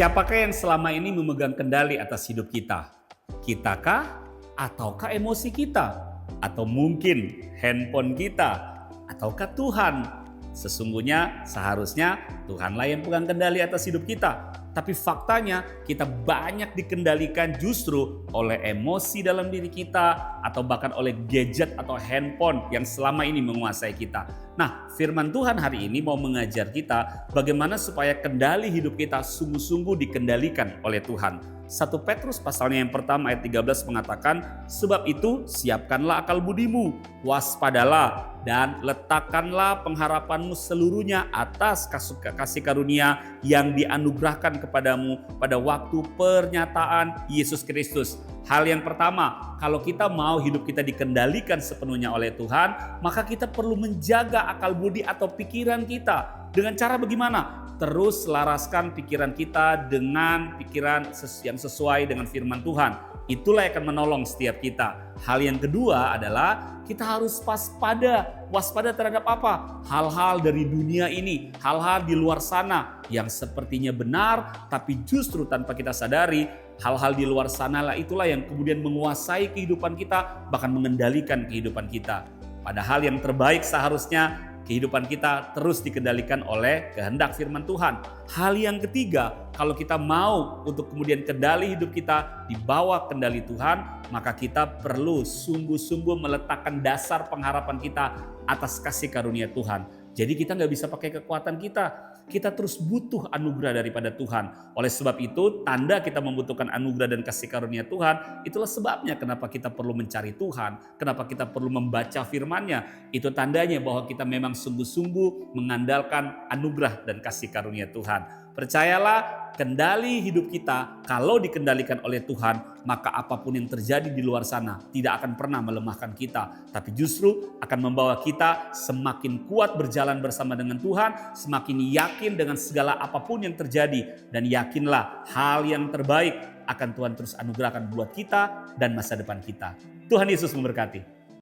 Siapakah yang selama ini memegang kendali atas hidup kita? Kitakah? Ataukah emosi kita? Atau mungkin handphone kita? Ataukah Tuhan? Sesungguhnya seharusnya Tuhanlah yang pegang kendali atas hidup kita. Tapi faktanya kita banyak dikendalikan justru oleh emosi dalam diri kita atau bahkan oleh gadget atau handphone yang selama ini menguasai kita. Nah, firman Tuhan hari ini mau mengajar kita bagaimana supaya kendali hidup kita sungguh-sungguh dikendalikan oleh Tuhan. 1 Petrus pasalnya yang pertama ayat 13 mengatakan, sebab itu siapkanlah akal budimu, waspadalah dan letakkanlah pengharapanmu seluruhnya atas kasih karunia yang dianugerahkan kepadamu pada waktu pernyataan Yesus Kristus. Hal yang pertama, kalau kita mau hidup kita dikendalikan sepenuhnya oleh Tuhan, maka kita perlu menjaga akal budi atau pikiran kita. Dengan cara bagaimana? Terus selaraskan pikiran kita dengan pikiran yang sesuai dengan firman Tuhan. Itulah yang akan menolong setiap kita. Hal yang kedua adalah kita harus waspada. Waspada terhadap apa? Hal-hal dari dunia ini, hal-hal di luar sana yang sepertinya benar, tapi justru tanpa kita sadari, hal-hal di luar sana lah itulah yang kemudian menguasai kehidupan kita, bahkan mengendalikan kehidupan kita. Padahal yang terbaik seharusnya kehidupan kita terus dikendalikan oleh kehendak firman Tuhan. Hal yang ketiga, kalau kita mau untuk kemudian kendali hidup kita di bawah kendali Tuhan, maka kita perlu sungguh-sungguh meletakkan dasar pengharapan kita atas kasih karunia Tuhan. Jadi kita nggak bisa pakai kekuatan kita terus butuh anugerah daripada Tuhan. Oleh sebab itu, tanda kita membutuhkan anugerah dan kasih karunia Tuhan, itulah sebabnya kenapa kita perlu mencari Tuhan, kenapa kita perlu membaca firman-Nya. Itu tandanya bahwa kita memang sungguh-sungguh mengandalkan anugerah dan kasih karunia Tuhan. Percayalah, kendali hidup kita kalau dikendalikan oleh Tuhan, maka apapun yang terjadi di luar sana tidak akan pernah melemahkan kita, tapi justru akan membawa kita semakin kuat berjalan bersama dengan Tuhan, semakin yakin dengan segala apapun yang terjadi, dan yakinlah hal yang terbaik akan Tuhan terus anugerahkan buat kita dan masa depan kita. Tuhan Yesus memberkati.